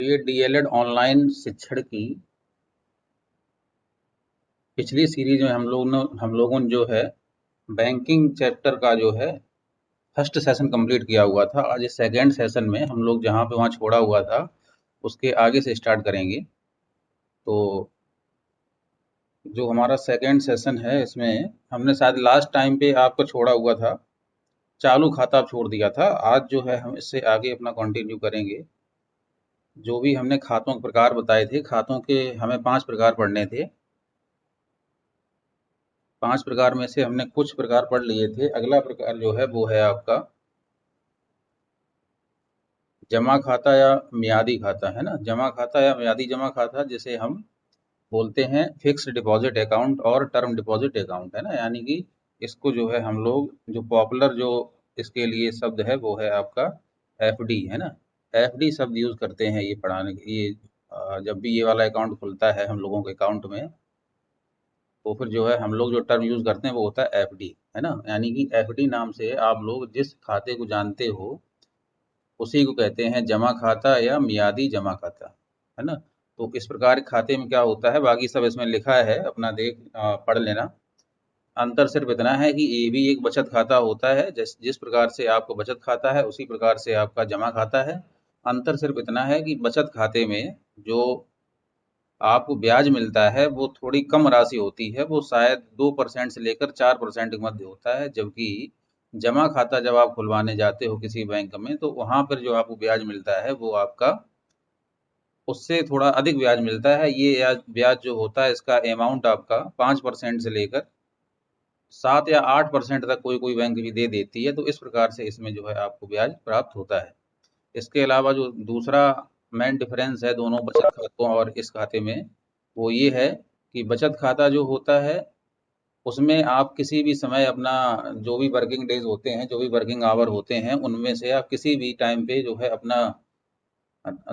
ये DElEd online शिक्षण की पिछली सीरीज में हम लोगों ने जो है बैंकिंग चैप्टर का जो है फर्स्ट सेशन कंप्लीट किया हुआ था। आज इस सेकेंड सेशन में हम लोग जहाँ पे वहाँ छोड़ा हुआ था उसके आगे से स्टार्ट करेंगे। तो जो हमारा सेकेंड सेशन है इसमें हमने शायद लास्ट टाइम पे आपको छोड़ा हुआ था, चालू खाता छोड़ दिया था। आज जो है हम इससे आगे अपना कंटिन्यू करेंगे। जो भी हमने खातों के प्रकार बताए थे, खातों के हमें 5 प्रकार पढ़ने थे। 5 प्रकार में से हमने कुछ प्रकार पढ़ लिए थे। अगला प्रकार जो है वो है आपका जमा खाता या मियादी खाता, है ना। जमा खाता या मियादी जमा खाता जिसे हम बोलते हैं फिक्स्ड डिपॉजिट अकाउंट और टर्म डिपॉजिट अकाउंट, है ना। यानी कि इसको जो है हम लोग जो पॉपुलर जो इसके लिए शब्द है वो है आपका एफडी, है ना। एफडी शब्द यूज करते हैं ये पढ़ाने के लिए। जब भी ये वाला अकाउंट खुलता है हम लोगों के अकाउंट में, तो फिर जो है हम लोग जो टर्म यूज करते हैं वो होता है एफडी, है ना। यानी कि एफडी नाम से आप लोग जिस खाते को जानते हो उसी को कहते हैं जमा खाता या मियादी जमा खाता, है ना। तो इस प्रकार खाते में क्या होता है, बाकी सब इसमें लिखा है, अपना पढ़ लेना। अंतर सिर्फ इतना है कि ये भी एक बचत खाता होता है। जिस जिस प्रकार से आपको बचत खाता है उसी प्रकार से आपका जमा खाता है। अंतर सिर्फ इतना है कि बचत खाते में जो आपको ब्याज मिलता है वो थोड़ी कम राशि होती है, वो शायद 2% से लेकर 4% के मध्य होता है। जबकि जमा खाता जब आप खुलवाने जाते हो किसी बैंक में तो वहां पर जो आपको ब्याज मिलता है वो आपका उससे थोड़ा अधिक ब्याज मिलता है। ये ब्याज ब्याज जो होता है इसका अमाउंट आपका 5% से लेकर 7 या 8% तक कोई कोई बैंक भी दे देती है। तो इस प्रकार से इसमें जो है आपको ब्याज प्राप्त होता है। इसके अलावा जो दूसरा मेन डिफरेंस है दोनों बचत खातों और इस खाते में, वो ये है कि बचत खाता जो होता है उसमें आप किसी भी समय अपना जो भी वर्किंग डेज होते हैं, जो भी वर्किंग आवर होते हैं, उनमें से आप किसी भी टाइम पे जो है अपना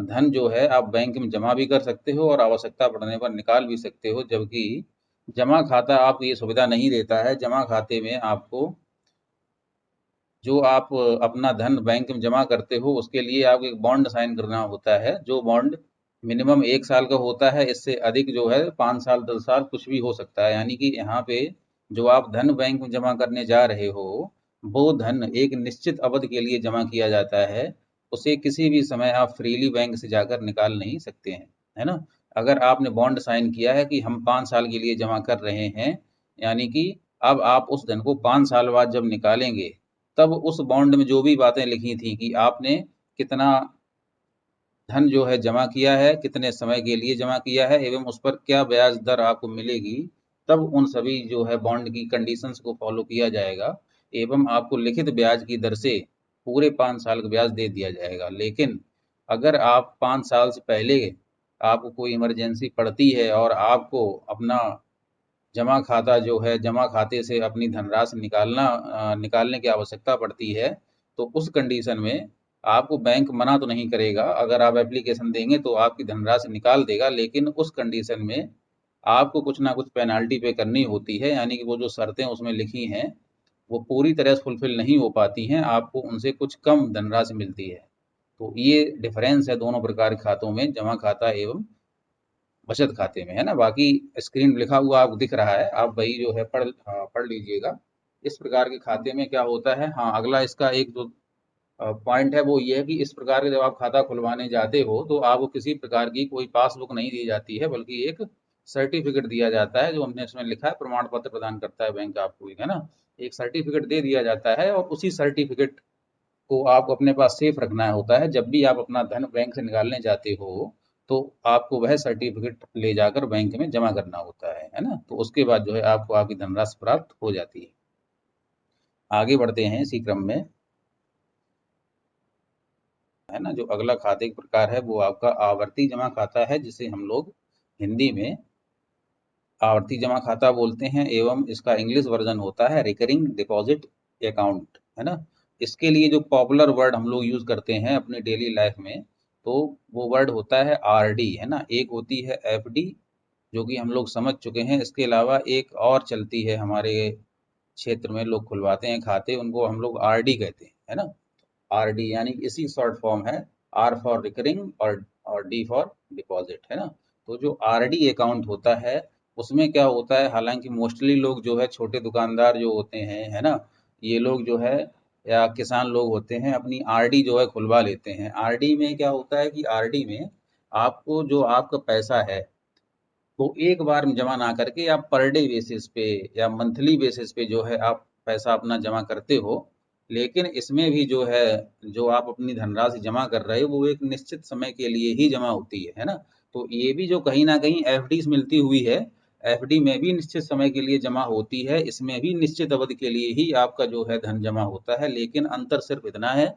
धन जो है आप बैंक में जमा भी कर सकते हो और आवश्यकता पड़ने पर निकाल भी सकते हो। जबकि जमा खाता आपको ये सुविधा नहीं देता है। जमा खाते में आपको जो आप अपना धन बैंक में जमा करते हो उसके लिए आपको एक बॉन्ड साइन करना होता है, जो बॉन्ड मिनिमम 1 साल का होता है। इससे अधिक जो है 5 साल 10 साल कुछ भी हो सकता है। यानी कि यहाँ पे जो आप धन बैंक में जमा करने जा रहे हो वो धन एक निश्चित अवधि के लिए जमा किया जाता है। उसे किसी भी समय आप फ्रीली बैंक से जाकर निकाल नहीं सकते हैं, है ना। अगर आपने बॉन्ड साइन किया है कि हम 5 साल के लिए जमा कर रहे हैं, यानी कि अब आप उस धन को 5 साल बाद जब निकालेंगे तब उस बॉन्ड में जो भी बातें लिखी थी कि आपने कितना धन जो है जमा किया है, कितने समय के लिए जमा किया है एवं उस पर क्या ब्याज दर आपको मिलेगी, तब उन सभी जो है बॉन्ड की कंडीशंस को फॉलो किया जाएगा एवं आपको लिखित ब्याज की दर से पूरे 5 साल का ब्याज दे दिया जाएगा। लेकिन अगर आप 5 साल से पहले आपको कोई इमरजेंसी पड़ती है और आपको अपना जमा खाता जो है जमा खाते से अपनी धनराशि निकालने की आवश्यकता पड़ती है, तो उस कंडीशन में आपको बैंक मना तो नहीं करेगा। अगर आप एप्लीकेशन देंगे तो आपकी धनराशि निकाल देगा, लेकिन उस कंडीशन में आपको कुछ ना कुछ पेनाल्टी पे करनी होती है। यानी कि वो जो शर्तें उसमें लिखी हैं वो पूरी तरह से फुलफिल नहीं हो पाती हैं, आपको उनसे कुछ कम धनराशि मिलती है। तो ये डिफरेंस है दोनों प्रकार के खातों में, जमा खाता एवं बचत खाते में, है ना। बाकी स्क्रीन में लिखा हुआ आपको दिख रहा है, आप वही जो है पढ़ लीजिएगा। इस प्रकार के खाते में क्या होता है। हाँ, अगला इसका एक जो पॉइंट है वो ये है कि इस प्रकार के जब आप खाता खुलवाने जाते हो तो आपको किसी प्रकार की कोई पासबुक नहीं दी जाती है, बल्कि एक सर्टिफिकेट दिया जाता है। जो हमने इसमें लिखा है प्रमाण पत्र प्रदान करता है बैंक आपको, है ना। एक सर्टिफिकेट दे दिया जाता है और उसी सर्टिफिकेट को आपको अपने पास सेफ रखना होता है। जब भी आप अपना धन बैंक से निकालने जाते हो तो आपको वह सर्टिफिकेट ले जाकर बैंक में जमा करना होता है ना। तो उसके बाद जो है आपको आपकी धनराशि प्राप्त हो जाती है। आगे बढ़ते हैं इसी क्रम में, है ना। जो अगला खाते का प्रकार है वो आपका आवर्ती जमा खाता है, जिसे हम लोग हिंदी में आवर्ती जमा खाता बोलते हैं एवं इसका इंग्लिश वर्जन होता है रिकरिंग डिपॉजिट अकाउंट, है ना। इसके लिए जो पॉपुलर वर्ड हम लोग यूज करते हैं अपनी डेली लाइफ में, तो वो वर्ड होता है आरडी, है ना। एक होती है एफडी जो कि हम लोग समझ चुके हैं। इसके अलावा एक और चलती है हमारे क्षेत्र में, लोग खुलवाते हैं खाते, उनको हम लोग आरडी कहते हैं, है ना। आरडी यानी इसी शॉर्ट फॉर्म है आर फॉर रिकरिंग और डी फॉर डिपॉजिट, है ना। तो जो आरडी अकाउंट होता है उसमें क्या होता है, हालांकि मोस्टली लोग जो है छोटे दुकानदार जो होते हैं, है ना, ये लोग जो है या किसान लोग होते हैं अपनी आरडी जो है खुलवा लेते हैं। आरडी में क्या होता है कि आरडी में आपको जो आपका पैसा है वो एक बार में जमा ना करके आप पर डे बेसिस पे या मंथली बेसिस पे जो है आप पैसा अपना जमा करते हो। लेकिन इसमें भी जो है, जो आप अपनी धनराशि जमा कर रहे हो वो एक निश्चित समय के लिए ही जमा होती है ना। तो ये भी जो कहीं ना कहीं एफडी से मिलती हुई है, एफडी में भी निश्चित समय के लिए जमा होती है, इसमें भी निश्चित अवधि के लिए ही आपका जो है धन जमा होता है। लेकिन अंतर सिर्फ इतना है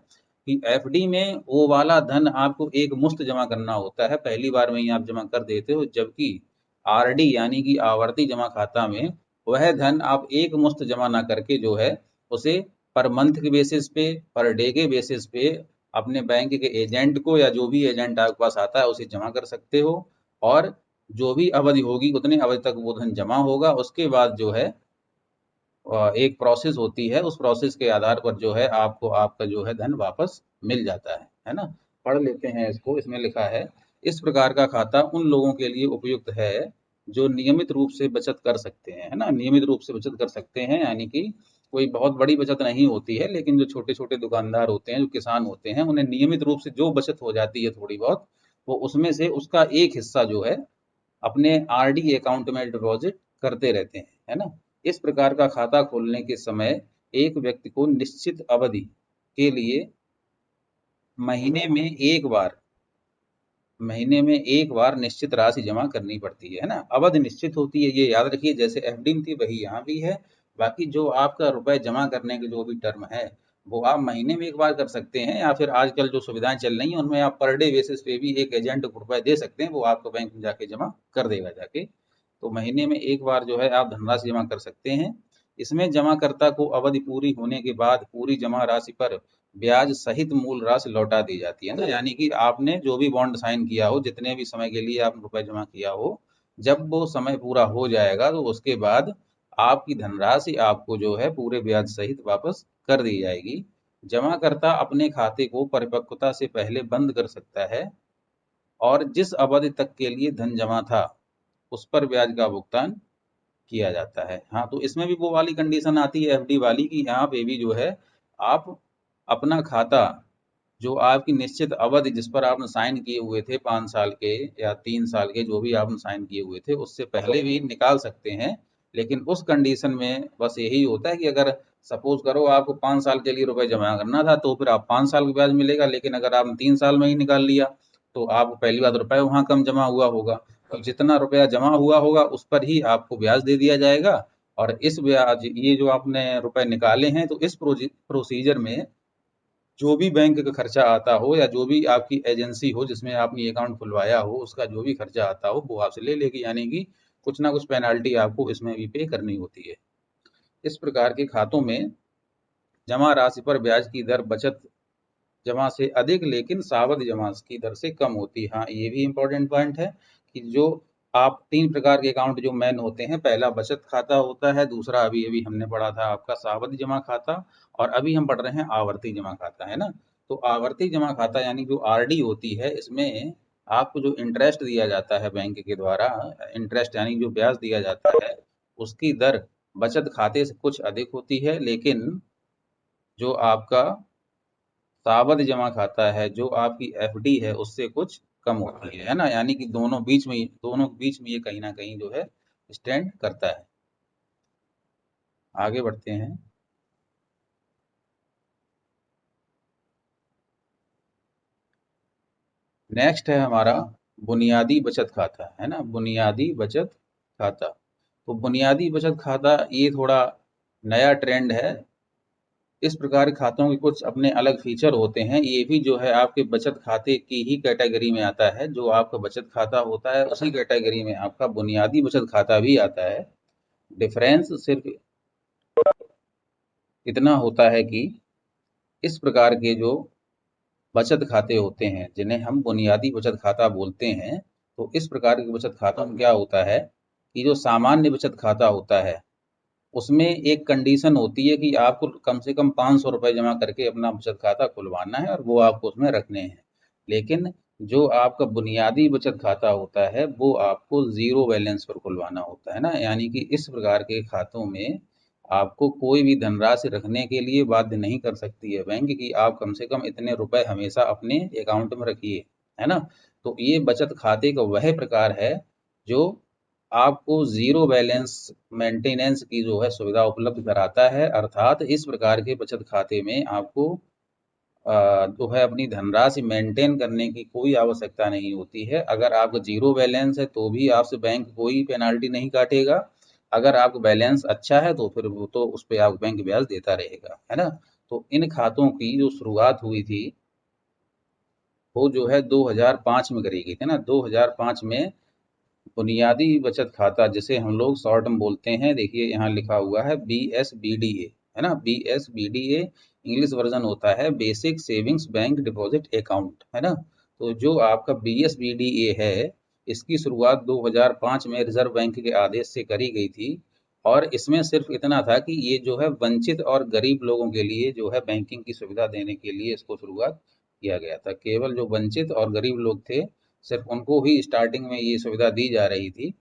कि एफडी में वो वाला धन आपको एक मुश्त जमा करना होता है, पहली बार में ही आप जमा कर देते हो, जबकि आरडी यानी कि आवर्ती जमा खाता में वह धन आप एक मुश्त जमा ना करके जो है उसे पर मंथ के बेसिस पे, पर डे के बेसिस पे अपने बैंक के एजेंट को या जो भी एजेंट आपके पास आता है उसे जमा कर सकते हो। और जो भी अवधि होगी उतने अवधि तक वो धन जमा होगा। उसके बाद जो है एक प्रोसेस होती है, उस प्रोसेस के आधार पर जो है आपको आपका जो है धन वापस मिल जाता है ना। पढ़ लेते हैं इसको। इसमें लिखा है, इस प्रकार का खाता उन लोगों के लिए उपयुक्त है जो नियमित रूप से बचत कर सकते हैं, है ना, नियमित रूप से बचत कर सकते हैं, यानी कि कोई बहुत बड़ी बचत नहीं होती है, लेकिन जो छोटे छोटे दुकानदार होते हैं, जो किसान होते हैं, उन्हें नियमित रूप से जो बचत हो जाती है थोड़ी बहुत, वो उसमें से उसका एक हिस्सा जो है अपने आरडी अकाउंट में डिपॉजिट करते रहते हैं, है ना। इस प्रकार का खाता खोलने के समय एक व्यक्ति को निश्चित अवधि के लिए महीने में एक बार महीने में एक बार निश्चित राशि जमा करनी पड़ती है ना। अवधि निश्चित होती है, ये याद रखिए, जैसे एफडी में थी वही यहाँ भी है। बाकी जो आपका रुपए जमा करने की जो भी टर्म है वो आप महीने में एक बार कर सकते हैं, या फिर आजकल जो सुविधाएं चल रही हैं उनमें आप पर डे बेसिस पे भी एक एजेंट को रुपए दे सकते हैं, वो आपको बैंक में जाके जमा कर देगा जाके। तो महीने में एक बार जो है आप धनराशि जमा कर सकते हैं। इसमें जमाकर्ता को अवधि पूरी होने के बाद पूरी जमा राशि पर ब्याज सहित मूल राशि लौटा दी जाती है ना। यानी कि आपने जो भी बॉन्ड साइन किया हो, जितने भी समय के लिए आपने रुपए जमा किया हो, जब वो समय पूरा हो जाएगा तो उसके बाद आपकी धनराशि आपको जो है पूरे ब्याज सहित वापस कर दी जाएगी। जमाकर्ता अपने खाते को परिपक्वता से पहले बंद कर सकता है और जिस अवधि तक के लिए धन जमा था उस पर ब्याज का भुगतान किया जाता है। हाँ, तो इसमें भी वो वाली कंडीशन आती है एफडी वाली की, यहाँ पे भी जो है आप अपना खाता जो आपकी निश्चित अवधि जिस पर आपने साइन किए हुए थे 5 साल के या 3 साल के, जो भी आपने साइन किए हुए थे, उससे पहले भी निकाल सकते हैं। लेकिन उस कंडीशन में बस यही होता है कि अगर सपोज करो आपको 5 साल के लिए रुपए जमा करना था तो फिर आप 5 साल का ब्याज मिलेगा, लेकिन अगर आपने 3 साल में ही निकाल लिया तो आपको पहली बात रुपए वहां कम जमा हुआ होगा, तो जितना रुपया जमा हुआ होगा उस पर ही आपको ब्याज दे दिया जाएगा। और इस ब्याज, ये जो आपने रुपए निकाले हैं, तो इस प्रोसीजर में जो भी बैंक का खर्चा आता हो या जो भी आपकी एजेंसी हो जिसमें आपने अकाउंट खुलवाया हो उसका जो भी खर्चा आता हो वो आपसे ले लेगी, यानी कि कुछ ना कुछ पेनाल्टी आपको इसमें भी पे करनी होती है। इस प्रकार के खातों में जमा राशि पर ब्याज की दर बचत जमा से अधिक लेकिन सावधि जमा की दर से कम होती है। हाँ, ये भी इम्पोर्टेंट पॉइंट है कि जो आप 3 प्रकार के अकाउंट जो मेन होते हैं, पहला बचत खाता होता है, दूसरा अभी अभी हमने पढ़ा था आपका सावधि जमा खाता, और अभी हम पढ़ रहे हैं आवर्ती जमा खाता, है ना। तो आवर्ती जमा खाता यानी जो आरडी होती है, इसमें आपको जो इंटरेस्ट दिया जाता है बैंक के द्वारा, इंटरेस्ट यानी जो ब्याज दिया जाता है, उसकी दर बचत खाते से कुछ अधिक होती है, लेकिन जो आपका सावधि जमा खाता है, जो आपकी एफडी है, उससे कुछ कम होती है ना। यानी कि दोनों के बीच में ये कहीं ना कहीं जो है स्टैंड करता है। आगे बढ़ते हैं। नेक्स्ट है हमारा बुनियादी बचत खाता, है ना, बुनियादी बचत खाता। तो बुनियादी बचत खाता ये थोड़ा नया ट्रेंड है। इस प्रकार के खातों के कुछ अपने अलग फीचर होते हैं। ये भी जो है आपके बचत खाते की ही कैटेगरी में आता है। जो आपका बचत खाता होता है उसी कैटेगरी में आपका बुनियादी बचत खाता भी आता है। डिफरेंस सिर्फ इतना होता है कि इस प्रकार के जो बचत खाते होते हैं जिन्हें हम बुनियादी बचत खाता बोलते हैं, तो इस प्रकार के बचत खातों में क्या होता है कि जो सामान्य बचत खाता होता है उसमें एक कंडीशन होती है कि आपको कम से कम 500 रुपए जमा करके अपना बचत खाता खुलवाना है और वो आपको उसमें रखने हैं। लेकिन जो आपका बुनियादी बचत खाता होता है वो आपको ज़ीरो बैलेंस पर खुलवाना होता है ना, यानी कि इस प्रकार के खातों में आपको कोई भी धनराशि रखने के लिए बाध्य नहीं कर सकती है बैंक कि आप कम से कम इतने रुपए हमेशा अपने अकाउंट में रखिए, है ना। तो ये बचत खाते का वह प्रकार है जो आपको ज़ीरो बैलेंस मेंटेनेंस की जो है सुविधा उपलब्ध कराता है, अर्थात इस प्रकार के बचत खाते में आपको जो है अपनी धनराशि मेंटेन करने की कोई आवश्यकता नहीं होती है। अगर आपका ज़ीरो बैलेंस है तो भी आपसे बैंक कोई पेनल्टी नहीं काटेगा। अगर आपका बैलेंस अच्छा है तो फिर वो तो उस पे आपको बैंक ब्याज देता रहेगा, है ना। तो इन खातों की जो शुरुआत हुई थी वो जो है 2005 में करी गई थी ना। 2005 में बुनियादी बचत खाता जिसे हम लोग शॉर्ट में बोलते हैं, देखिए यहाँ लिखा हुआ है BSBDA, है ना। BSBDA इंग्लिश वर्जन होता है basic savings bank deposit account, है ना। तो जो आपका BSBDA है इसकी शुरुआत 2005 में रिजर्व बैंक के आदेश से करी गई थी और इसमें सिर्फ इतना था कि ये जो है वंचित और गरीब लोगों के लिए जो है बैंकिंग की सुविधा देने के लिए इसको शुरुआत किया गया था। केवल जो वंचित और गरीब लोग थे सिर्फ उनको ही स्टार्टिंग में ये सुविधा दी जा रही थी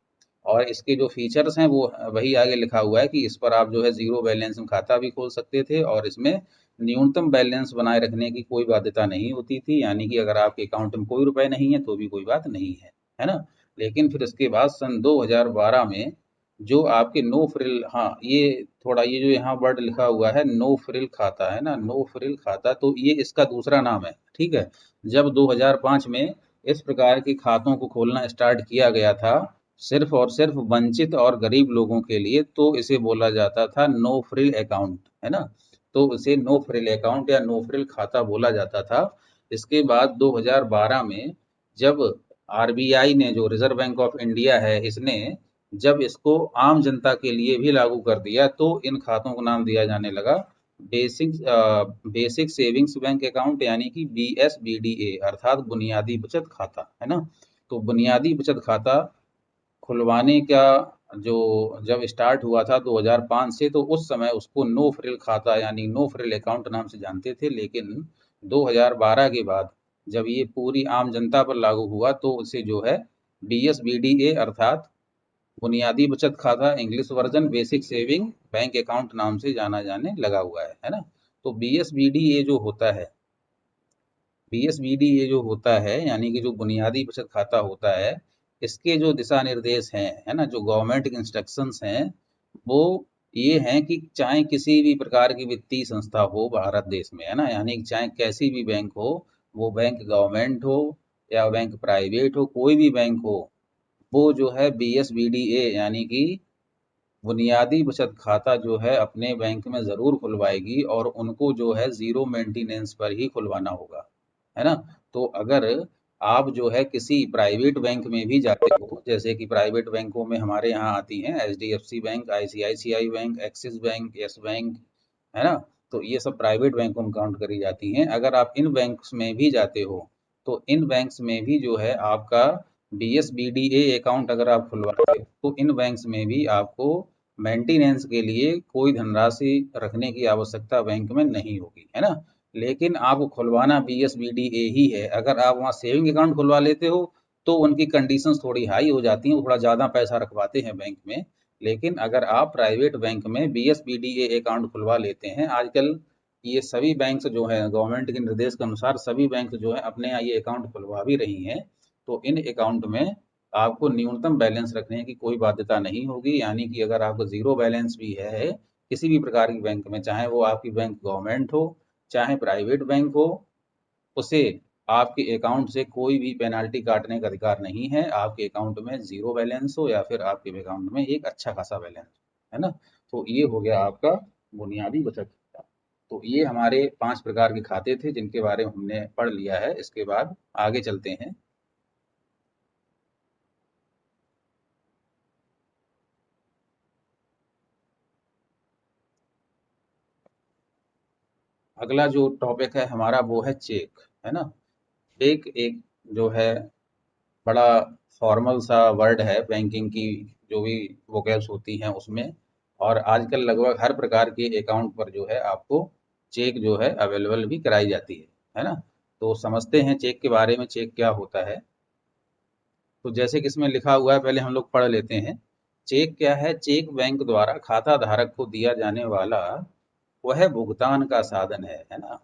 और इसके जो फीचर्स हैं वो वही आगे लिखा हुआ है कि इस पर आप जो है ज़ीरो बैलेंस में खाता भी खोल सकते थे और इसमें न्यूनतम बैलेंस बनाए रखने की कोई बाध्यता नहीं होती थी, यानी कि अगर आपके अकाउंट में कोई रुपए नहीं है तो भी कोई बात नहीं है ना। लेकिन फिर इसके बाद सन 2012 में जो आपके नो फ्रिल, हाँ ये थोड़ा ये जो यहाँ वर्ड लिखा हुआ है नो फ्रिल खाता, है ना, नो फ्रिल खाता, तो ये इसका दूसरा नाम है, ठीक है। जब 2005 में इस प्रकार के खातों को खोलना स्टार्ट किया गया था सिर्फ और सिर्फ वंचित और गरीब लोगों के लिए, तो इसे बोला जाता था नो फ्रिल अकाउंट, है ना। तो इसे नो फ्रिल अकाउंट या नो फ्रिल खाता बोला जाता था। इसके बाद 2012 में जब आरबीआई ने, जो रिजर्व बैंक ऑफ इंडिया है, इसने जब इसको आम जनता के लिए भी लागू कर दिया तो इन खातों को नाम दिया जाने लगा basic basic savings bank account, यानी कि BSBDA अर्थात बुनियादी बचत खाता, है ना। तो बुनियादी बचत खाता खुलवाने का जो जब स्टार्ट हुआ था 2005 से, तो उस समय उसको नो फ्रिल खाता यानी नो फ्रिल अकाउंट नाम से जानते थे, लेकिन 2012 के बाद जब ये पूरी आम जनता पर लागू हुआ तो उसे जो है BSBDA अर्थात बुनियादी बचत खाता English version basic saving bank account नाम से जाना जाने लगा हुआ है ना। तो BSBDA जो होता है, BSBDA जो होता है यानी कि जो बुनियादी बचत खाता होता है, इसके जो दिशा निर्देश हैं, है ना, जो गवर्नमेंट के इंस्ट्रक्शंस हैं वो ये हैं कि चाहे किसी भी प्रकार की वित्तीय संस्था हो भारत देश में, है ना, यानी कि चाहे कैसी भी बैंक हो, वो बैंक गवर्नमेंट हो या बैंक प्राइवेट हो, कोई भी बैंक हो, वो जो है BSBDA यानी कि बुनियादी बचत खाता जो है अपने बैंक में ज़रूर खुलवाएगी और उनको जो है ज़ीरो मेंटेनेंस पर ही खुलवाना होगा, है ना। तो अगर आप जो है किसी प्राइवेट बैंक में भी जाते हो, जैसे कि प्राइवेट बैंकों में हमारे यहाँ आती हैं HDFC bank, ICICI bank, axis bank, yes bank, है ना। तो ये सब प्राइवेट बैंकों में काउंट करी जाती हैं। अगर आप इन बैंक्स में भी जाते हो तो इन बैंक्स में भी जो है आपका BSBDA अकाउंट अगर आप खुलवाते हो तो इन बैंक्स में भी आपको मेंटेनेंस के लिए कोई धनराशि रखने की आवश्यकता बैंक में नहीं होगी, है ना। लेकिन आपको खुलवाना BSBDA ही है। अगर आप वहाँ सेविंग अकाउंट खुलवा लेते हो तो उनकी कंडीशंस थोड़ी हाई हो जाती हैं, वो थोड़ा ज़्यादा पैसा रखवाते हैं बैंक में। लेकिन अगर आप प्राइवेट बैंक में BSBDA अकाउंट खुलवा लेते हैं, आजकल ये सभी बैंक जो हैं गवर्नमेंट के निर्देश के अनुसार सभी बैंक जो है अपने यहाँ ये अकाउंट खुलवा भी रही हैं, तो इन अकाउंट में आपको न्यूनतम बैलेंस रखने की कोई बाध्यता नहीं होगी, यानी कि अगर आपको ज़ीरो बैलेंस भी है किसी भी प्रकार की बैंक में, चाहे वो आपकी बैंक गवर्नमेंट हो चाहे प्राइवेट बैंक हो, उसे आपके अकाउंट से कोई भी पेनाल्टी काटने का अधिकार नहीं है, आपके अकाउंट में ज़ीरो बैलेंस हो या फिर आपके अकाउंट में एक अच्छा खासा बैलेंस, है ना। तो ये हो गया आपका बुनियादी बचत खाता। तो ये हमारे 5 प्रकार के खाते थे जिनके बारे में हमने पढ़ लिया है। इसके बाद आगे चलते हैं। अगला जो टॉपिक है हमारा वो है चेक, है ना। चेक एक जो है बड़ा फॉर्मल सा वर्ड है बैंकिंग की, जो भी वोकेब्स होती हैं उसमें, और आजकल लगभग हर प्रकार के अकाउंट पर जो है आपको चेक जो है अवेलेबल भी कराई जाती है ना। तो समझते हैं चेक के बारे में, चेक क्या होता है। तो जैसे कि इसमें लिखा हुआ है, पहले हम लोग पढ़ लेते हैं। चेक क्या है? चेक बैंक द्वारा खाता धारक को दिया जाने वाला वह भुगतान का साधन है ना।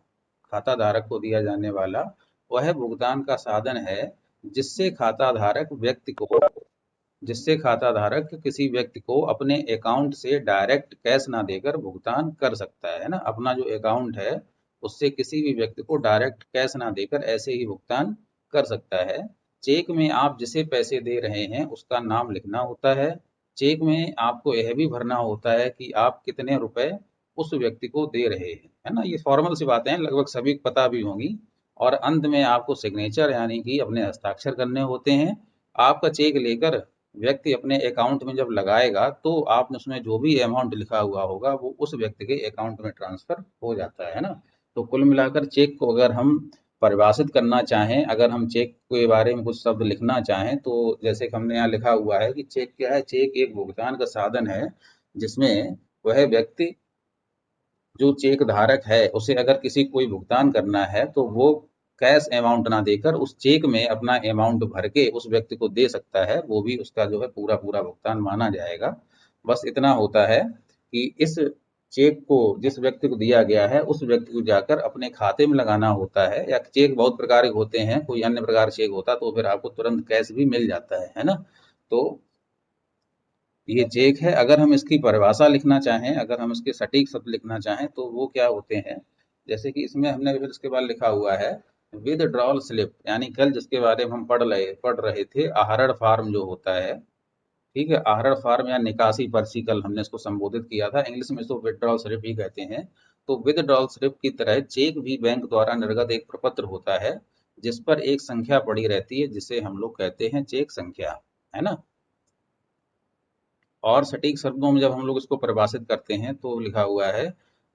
खाता धारक को दिया जाने वाला वह भुगतान का साधन है जिससे खाता धारक व्यक्ति को जिससे खाता धारक किसी व्यक्ति को अपने अकाउंट से डायरेक्ट कैश ना देकर भुगतान कर सकता है ना। अपना जो अकाउंट है उससे किसी भी व्यक्ति को डायरेक्ट कैश ना देकर ऐसे ही भुगतान कर सकता है। चेक में आप जिसे पैसे दे रहे हैं उसका नाम लिखना होता है। चेक में आपको यह भी भरना होता है कि आप कितने रुपए उस व्यक्ति को दे रहे हैं, है ना। ये फॉर्मल सी बातें हैं, लगभग सभी को पता भी होंगी। और अंत में आपको सिग्नेचर यानी कि अपने हस्ताक्षर करने होते हैं। आपका चेक लेकर व्यक्ति अपने अकाउंट में जब लगाएगा तो आप उसमें जो भी अमाउंट लिखा हुआ होगा वो उस व्यक्ति के अकाउंट में ट्रांसफर हो जाता है ना। तो कुल मिलाकर चेक को अगर हम परिभाषित करना चाहें, अगर हम चेक के बारे में कुछ शब्द लिखना चाहें, तो जैसे कि हमने यहाँ लिखा हुआ है कि चेक क्या है? चेक एक भुगतान का साधन है जिसमें वह व्यक्ति जो चेक धारक है उसे अगर किसी कोई भुगतान करना है तो वो कैश अमाउंट ना देकर उस चेक में अपना अमाउंट भर के उस व्यक्ति को दे सकता है, वो भी उसका जो है पूरा पूरा भुगतान माना जाएगा। बस इतना होता है कि इस चेक को जिस व्यक्ति को दिया गया है उस व्यक्ति को जाकर अपने खाते में लगाना होता है। या चेक बहुत प्रकार के होते हैं, कोई अन्य प्रकार चेक होता तो फिर आपको तुरंत कैश भी मिल जाता है ना। तो ये चेक है। अगर हम इसकी परिभाषा लिखना चाहें, अगर हम इसके सटीक शब्द लिखना चाहें तो वो क्या होते हैं? जैसे कि इसमें हमने फिर इसके बाद लिखा हुआ है विदड्रॉल स्लिप, यानी कल जिसके बारे में हम पढ़ रहे थे, आहरण फॉर्म जो होता है। ठीक है, आहरण फॉर्म या निकासी पर्ची कल हमने इसको संबोधित किया था। इंग्लिश में इसको विदड्रॉल स्लिप ही कहते हैं। तो विदड्रॉल स्लिप की तरह चेक भी बैंक द्वारा निर्गत एक प्रपत्र होता है जिस पर एक संख्या पड़ी रहती है जिसे हम लोग कहते हैं चेक संख्या, है ना। और सटीक शब्दों में जब हम लोग इसको परिभाषित करते हैं तो लिखा हुआ है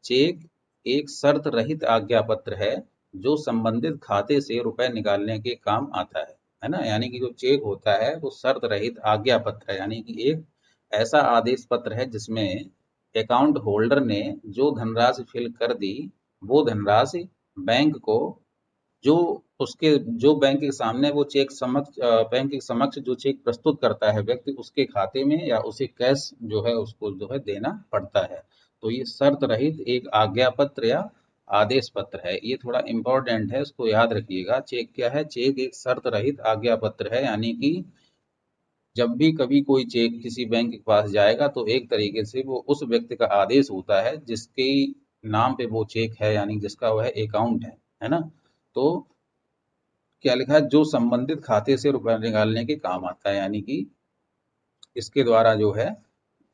चेक एक शर्त रहित आज्ञा पत्र है जो संबंधित खाते से रुपए निकालने के काम आता है ना। यानी कि जो चेक होता है वो शर्त रहित आज्ञा पत्र है, यानी कि एक ऐसा आदेश पत्र है जिसमें अकाउंट होल्डर ने जो धनराशि फिल कर दी वो धनराशि बैंक को जो उसके जो बैंक के सामने वो चेक समक्ष बैंक के समक्ष जो चेक प्रस्तुत करता है व्यक्ति उसके खाते में या उसे कैश जो है उसको जो है देना पड़ता है। तो ये शर्त रहित एक आज्ञा पत्र या आदेश पत्र है। ये थोड़ा इम्पोर्टेंट है, इसको याद रखिएगा। चेक क्या है? चेक एक शर्त रहित आज्ञा पत्र है, यानी कि जब भी कभी कोई चेक किसी बैंक के पास जाएगा तो एक तरीके से वो उस व्यक्ति का आदेश होता है जिसके नाम पे वो चेक है, यानी जिसका वह अकाउंट है ना। तो क्या लिखा है? जो संबंधित खाते से रुपए निकालने के काम आता है, यानी कि इसके द्वारा जो है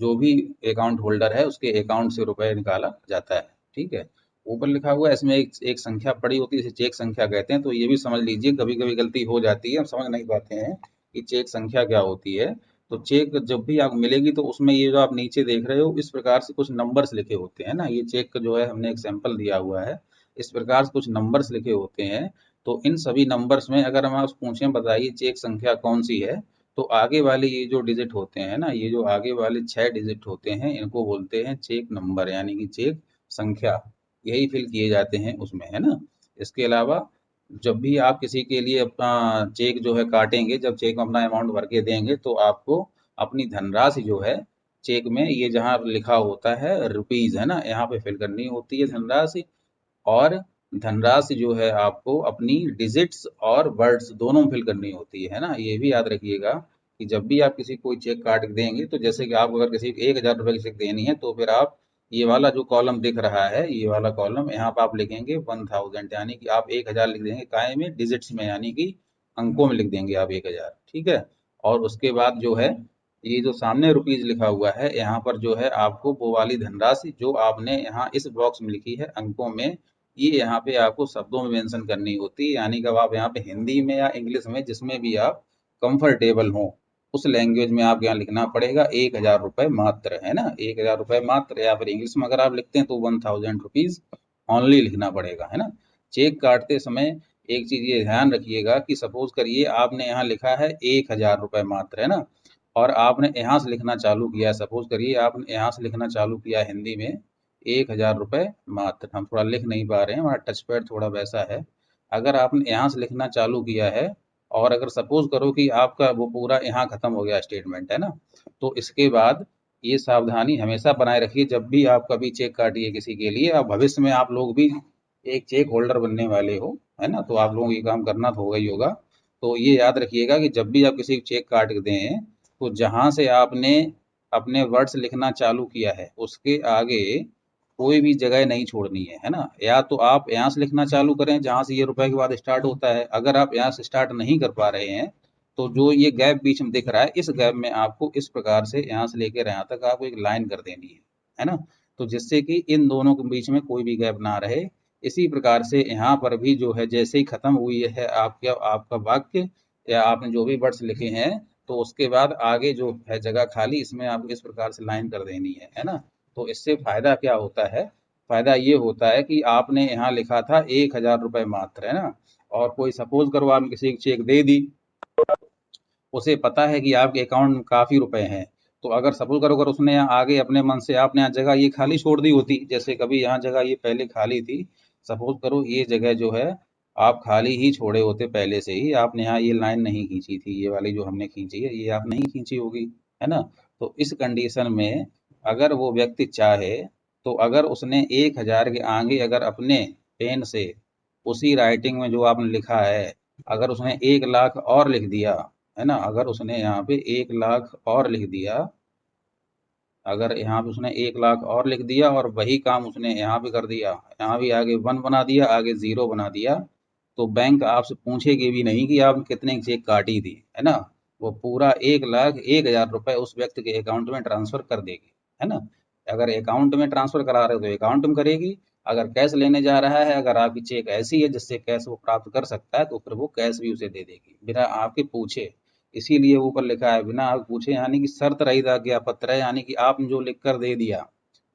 जो भी अकाउंट होल्डर है उसके अकाउंट से रुपए निकाला जाता है। ठीक है, ऊपर लिखा हुआ है इसमें एक संख्या पड़ी होती है जिसे चेक संख्या कहते हैं। तो ये भी समझ लीजिए, कभी कभी गलती हो जाती है, हम समझ नहीं पाते हैं कि चेक संख्या क्या होती है। तो चेक जब भी आप मिलेगी तो उसमें ये जो आप नीचे देख रहे हो इस प्रकार से कुछ नंबर्स लिखे होते हैं ना। ये चेक का जो है हमने एक सैंपल दिया हुआ है, इस प्रकार से कुछ नंबर्स लिखे होते हैं। तो इन सभी नंबर्स में अगर हम आपसे पूछें बताइए चेक संख्या कौन सी है, तो आगे वाले ये जो डिजिट होते हैं ना, ये जो आगे वाले 6 डिजिट होते हैं इनको बोलते हैं चेक नंबर, यानी कि चेक संख्या। यही फिल किए जाते हैं उसमें, है ना। इसके अलावा जब भी आप किसी के लिए अपना चेक जो है काटेंगे, जब चेक में अपना अमाउंट भर के देंगे तो आपको अपनी धनराशि जो है चेक में ये जहाँ लिखा होता है रुपीज, है ना, यहाँ पे फिल करनी होती है धनराशि। और धनराशि जो है आपको अपनी डिजिट्स और वर्ड्स दोनों फिल करनी होती है ना। ये भी याद रखिएगा कि जब भी आप किसी कोई चेक काट के देंगे तो जैसे कि आप अगर किसी को 1,000 रुपए की चेक देनी है तो फिर आप ये वाला जो कॉलम दिख रहा है, ये वाला कॉलम यहाँ पर आप लिखेंगे 1000, यानी कि आप 1,000 लिख देंगे काय में? डिजिट्स में, यानी कि अंकों में लिख देंगे आप 1,000। ठीक है, और उसके बाद जो है ये जो सामने रुपीज लिखा हुआ है यहाँ पर जो है आपको वो वाली धनराशि जो आपने यहाँ इस बॉक्स में लिखी है अंकों में, ये यहाँ पे आपको शब्दों में मेंशन करनी होती है। यानी कि अब आप यहाँ पे हिंदी में या इंग्लिश में जिसमें भी आप कंफर्टेबल हो उस लैंग्वेज में आप यहाँ लिखना पड़ेगा 1,000 रुपए मात्र, है ना। 1,000 रुपए मात्र, या फिर इंग्लिश में अगर आप लिखते हैं तो 1000 रुपीज ऑनली लिखना पड़ेगा, है ना। चेक काटते समय एक चीज ये ध्यान रखिएगा कि सपोज करिए आपने यहाँ लिखा है 1,000 रुपए मात्र, है ना, और आपने यहाँ से लिखना चालू किया, सपोज करिए आपने यहाँ से लिखना चालू किया हिंदी में 1,000 रुपए मात्र। हम थोड़ा लिख नहीं पा रहे हैं, हमारा टच पैड थोड़ा वैसा है। अगर आपने यहाँ से लिखना चालू किया है और अगर सपोज करो कि आपका वो पूरा यहाँ खत्म हो गया स्टेटमेंट, है ना, तो इसके बाद ये सावधानी हमेशा बनाए रखिए, जब भी आप कभी चेक काटिए किसी के लिए, और भविष्य में आप लोग भी एक चेक होल्डर बनने वाले हो, है ना, तो आप लोगों को ये काम करना तो होगा ही होगा। तो ये याद रखिएगा कि जब भी आप किसी को चेक काट दें, तो जहाँ से आपने अपने वर्ड्स लिखना चालू किया है उसके आगे कोई भी जगह नहीं छोड़नी है ना। या तो आप यहाँ से लिखना चालू करें जहाँ से ये रुपए के बाद स्टार्ट होता है, अगर आप यहाँ से स्टार्ट नहीं कर पा रहे हैं तो जो ये गैप बीच में दिख रहा है, इस गैप में आपको इस प्रकार से यहाँ से लेकर यहाँ तक आपको एक लाइन कर देनी है ना, तो जिससे कि इन दोनों के बीच में कोई भी गैप ना रहे। इसी प्रकार से यहाँ पर भी जो है जैसे ही खत्म हुई है आपका आपका वाक्य या आपने जो भी वर्ड्स लिखे हैं, तो उसके बाद आगे जो है जगह खाली, इसमें आपको इस प्रकार से लाइन कर देनी है ना। तो इससे फायदा क्या होता है, फायदा ये होता है कि आपने यहाँ लिखा था 1,000 रुपए मात्र, है ना, और कोई सपोज करो आपने किसी को चेक दे दी, उसे पता है कि आपके अकाउंट में काफ़ी रुपए हैं, तो अगर सपोज करो अगर उसने यहाँ आगे अपने मन से आपने यहाँ जगह ये खाली छोड़ दी होती, जैसे कभी यहाँ जगह ये पहले खाली थी, सपोज करो ये जगह जो है आप खाली ही छोड़े होते पहले से ही, आपने यहाँ ये लाइन नहीं खींची थी, ये वाली जो हमने खींची है ये आप नहीं खींची होगी, है ना। तो इस कंडीशन में अगर वो व्यक्ति चाहे तो अगर उसने 1,000 के आगे अगर अपने पेन से उसी राइटिंग में जो आपने लिखा है, अगर उसने 1,00,000 और लिख दिया, है ना, अगर उसने यहाँ पे 1,00,000 और लिख दिया, अगर यहाँ पे उसने 1,00,000 और लिख दिया और वही काम उसने यहाँ पे कर दिया, यहाँ भी आगे 1 बना दिया आगे 0 बना दिया, तो बैंक आपसे पूछेगी भी नहीं कि आप कितने की चेक काटी थी, है ना। वो पूरा 1,01,000 रुपए उस व्यक्ति के अकाउंट में ट्रांसफर कर देगी, है ना। अगर अकाउंट में ट्रांसफर करा रहे हो तो अकाउंट में करेगी, अगर कैश लेने जा रहा है, अगर आपकी चेक ऐसी है जिससे कैश वो प्राप्त कर सकता है, तो फिर वो कैश भी उसे दे देगी बिना आपके पूछे। इसीलिए ऊपर लिखा है बिना आप पूछे, यानी कि शर्त रहित आज्ञा पत्र है, यानी कि आपने जो लिख कर दे दिया,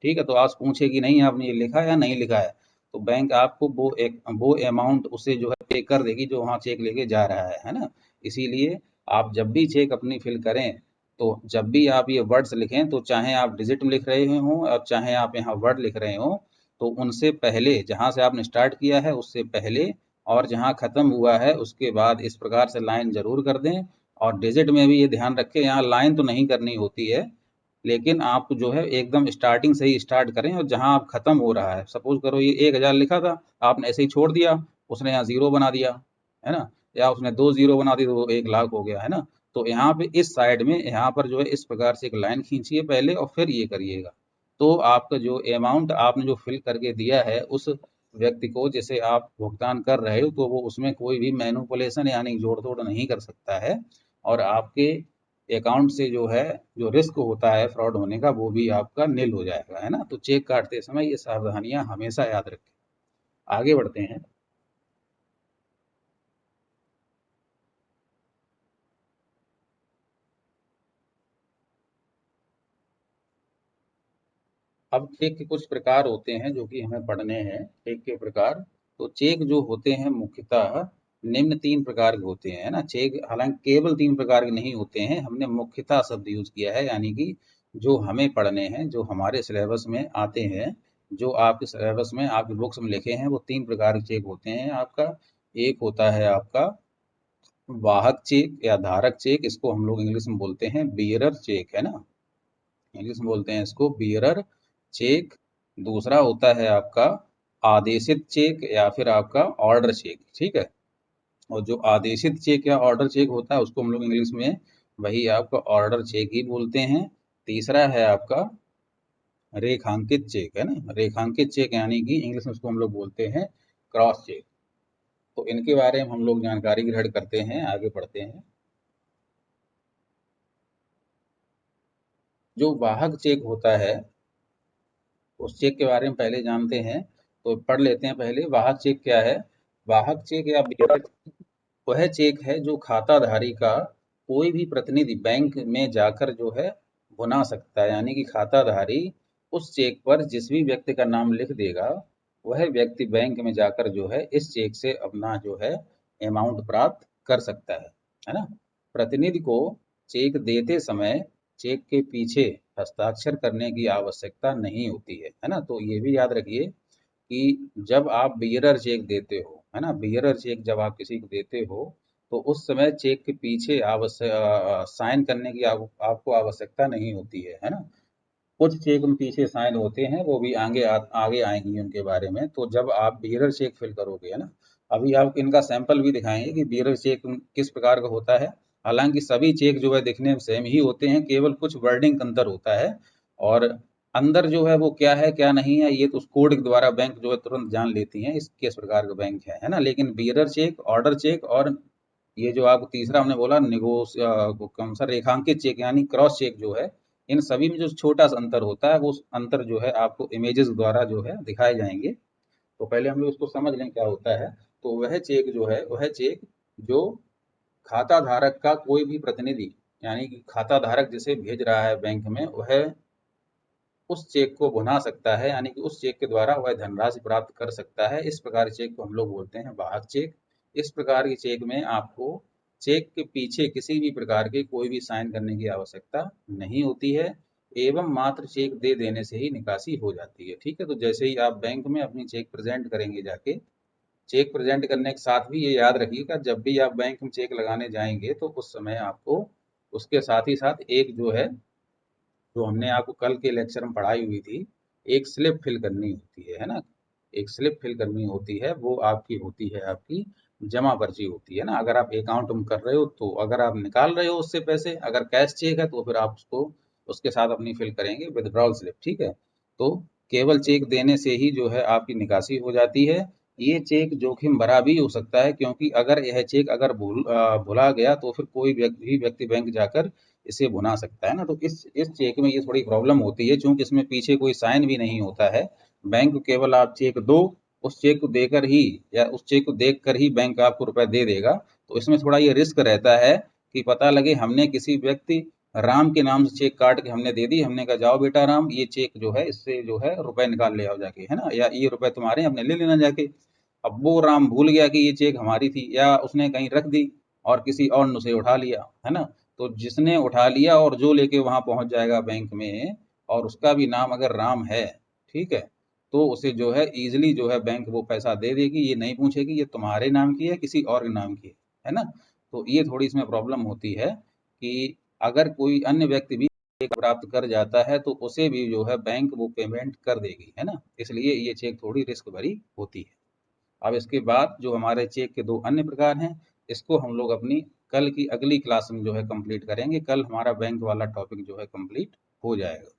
ठीक है, तो आज पूछेगी नहीं आपने ये लिखा है या नहीं लिखा है, तो बैंक आपको वो अमाउंट उसे जो है पे कर देगी जो वहाँ चेक लेके जा रहा है ना। इसीलिए आप जब भी चेक अपनी फिल करें, तो जब भी आप ये वर्ड्स लिखें, तो चाहे आप डिजिट में लिख रहे हों और चाहे आप यहाँ वर्ड लिख रहे हों, तो उनसे पहले जहाँ से आपने स्टार्ट किया है उससे पहले और जहाँ खत्म हुआ है उसके बाद इस प्रकार से लाइन जरूर कर दें। और डिजिट में भी ये ध्यान रखें, यहाँ लाइन तो नहीं करनी होती है, लेकिन आप जो है एकदम स्टार्टिंग से ही स्टार्ट करें, और जहाँ आप खत्म हो रहा है, सपोज करो ये 1,000 लिखा था, आपने ऐसे ही छोड़ दिया, उसने यहाँ 0 बना दिया, है ना, या उसने 2 0 बना दी तो वो 1,00,000 हो गया, है ना। तो यहाँ पे इस साइड में यहाँ पर जो है इस प्रकार से एक लाइन खींचिए पहले और फिर ये करिएगा, तो आपका जो अमाउंट आपने जो फिल करके दिया है उस व्यक्ति को जिसे आप भुगतान कर रहे हो, तो वो उसमें कोई भी मैनिपुलेशन यानी जोड़ तोड़ नहीं कर सकता है, और आपके अकाउंट से जो है जो रिस्क होता है फ्रॉड होने का वो भी आपका नील हो जाएगा, है ना। तो चेक काटते समय ये सावधानियां हमेशा याद रखें। आगे बढ़ते हैं। अब चेक के कुछ प्रकार होते हैं जो कि हमें पढ़ने हैं, चेक के प्रकार। तो चेक जो होते हैं मुख्यतः निम्न 3 प्रकार के होते हैं, है ना। चेक हालांकि केवल 3 प्रकार के नहीं होते हैं, हमने मुख्यतः शब्द यूज किया है, यानी कि जो हमें पढ़ने हैं, जो हमारे सिलेबस में आते हैं, जो आपके सिलेबस में आपकी बुक्स में लिखे हैं, वो 3 प्रकार के चेक होते हैं आपका। एक होता है आपका वाहक चेक या धारक चेक, इसको हम लोग इंग्लिश में बोलते हैं बियरर चेक, है ना, इंग्लिश में बोलते हैं इसको बियरर चेक। दूसरा होता है आपका आदेशित चेक या फिर आपका ऑर्डर चेक, ठीक है। और जो आदेशित चेक या ऑर्डर चेक होता है उसको हम लोग इंग्लिश में वही आपका ऑर्डर चेक ही बोलते हैं। तीसरा है आपका रेखांकित चेक, है ना, रेखांकित चेक यानी कि इंग्लिश में उसको हम लोग बोलते हैं क्रॉस चेक। तो इनके बारे में हम लोग जानकारी ग्रहण करते हैं, आगे बढ़ते हैं। जो वाहक चेक होता है उस चेक के बारे में पहले जानते हैं, तो पढ़ लेते हैं पहले वाहक चेक क्या है। वाहक चेक या बेयरर वह चेक है जो खाताधारी का कोई भी प्रतिनिधि बैंक में जाकर जो है भुना सकता है, यानी कि खाताधारी उस चेक पर जिस भी व्यक्ति का नाम लिख देगा, वह व्यक्ति बैंक में जाकर जो है इस चेक से अपना जो है अमाउंट प्राप्त कर सकता है ना। प्रतिनिधि को चेक देते समय चेक के पीछे हस्ताक्षर करने की आवश्यकता नहीं होती है ना। तो ये भी याद रखिए कि जब आप बियरर चेक देते हो, है ना। बियरर चेक जब आप किसी को देते हो तो उस समय चेक के पीछे साइन करने की आपको आवश्यकता नहीं होती है ना। कुछ चेक में पीछे साइन होते हैं, वो भी आगे आएंगी उनके बारे में। तो जब आप बियरर चेक फिल करोगे, है ना, अभी आप इनका सैंपल भी दिखाएंगे कि बियरर चेक किस प्रकार का होता है। हालांकि सभी चेक जो है दिखने में सेम ही होते हैं, केवल कुछ वर्डिंग का अंतर होता है। और अंदर जो है वो क्या है क्या नहीं है, ये तो उस कोड के द्वारा बैंक जो है तुरंत जान लेती हैं इस किस प्रकार का बैंक है ना। लेकिन बियरर चेक, ऑर्डर चेक और ये जो आपको तीसरा हमने बोला कौन सा, रेखांकित चेक यानी क्रॉस चेक जो है, इन सभी में जो छोटा सा अंतर होता है वो अंतर जो है आपको इमेजेस द्वारा जो है दिखाए जाएंगे। तो पहले हम लोग उसको समझ लें क्या होता है। तो वह चेक जो है, वह चेक जो खाता धारक का कोई भी प्रतिनिधि, यानी कि खाता धारक जिसे भेज रहा है बैंक में, वह उस चेक को भुना सकता है, यानी कि उस चेक के द्वारा वह धनराशि प्राप्त कर सकता है। इस प्रकार के चेक को हम लोग बोलते हैं वाहक चेक। इस प्रकार के चेक में आपको चेक के पीछे किसी भी प्रकार के कोई भी साइन करने की आवश्यकता नहीं होती है, एवं मात्र चेक दे देने से ही निकासी हो जाती है। ठीक है, तो जैसे ही आप बैंक में अपनी चेक प्रेजेंट करेंगे जाके, चेक प्रेजेंट करने के साथ भी ये याद रखिएगा, जब भी आप बैंक में चेक लगाने जाएंगे तो उस समय आपको उसके साथ ही साथ एक जो है, जो हमने आपको कल के लेक्चर में पढ़ाई हुई थी, एक स्लिप फिल करनी होती है ना। एक स्लिप फिल करनी होती है, वो आपकी होती है आपकी जमा पर्ची होती है ना। अगर आप अकाउंट में कर रहे हो तो, अगर आप निकाल रहे हो उससे पैसे, अगर कैश चेक है तो फिर आप उसको उसके साथ अपनी फिल करेंगे विथड्रॉल स्लिप। ठीक है, तो केवल चेक देने से ही जो है आपकी निकासी हो जाती है। ये चेक जोखिम भरा भी हो सकता है, क्योंकि अगर यह चेक अगर भुला गया तो फिर कोई व्यक्ति बैंक जाकर इसे भुना सकता है ना। तो इस चेक में ये थोड़ी प्रॉब्लम होती है, क्योंकि इसमें पीछे कोई साइन भी नहीं होता है। बैंक को केवल आप चेक दो, उस चेक को देकर ही या उस चेक को देखकर ही बैंक आपको रुपए दे देगा। तो इसमें थोड़ा ये रिस्क रहता है कि पता लगे हमने किसी व्यक्ति राम के नाम से चेक काट के हमने दे दी, हमने कहा जाओ बेटा राम, ये चेक जो है इससे जो है रुपए निकाल ले आओ जाके, है ना, या ये रुपए तुम्हारे हमने ले लेना जाके। अब वो राम भूल गया कि ये चेक हमारी थी, या उसने कहीं रख दी और किसी और ने उसे उठा लिया, है ना। तो जिसने उठा लिया और जो लेके वहां पहुंच जाएगा बैंक में, और उसका भी नाम अगर राम है, ठीक है, तो उसे जो है इजीली जो है बैंक वो पैसा दे देगी, ये नहीं पूछेगी ये तुम्हारे नाम की है किसी और के नाम की है ना। तो ये थोड़ी इसमें प्रॉब्लम होती है कि अगर कोई अन्य व्यक्ति भी चेक प्राप्त कर जाता है तो उसे भी जो है बैंक वो पेमेंट कर देगी, है ना। इसलिए ये चेक थोड़ी रिस्क भरी होती है। अब इसके बाद जो हमारे चेक के दो अन्य प्रकार हैं, इसको हम लोग अपनी कल की अगली क्लास में जो है कंप्लीट करेंगे। कल हमारा बैंक वाला टॉपिक जो है कंप्लीट हो जाएगा।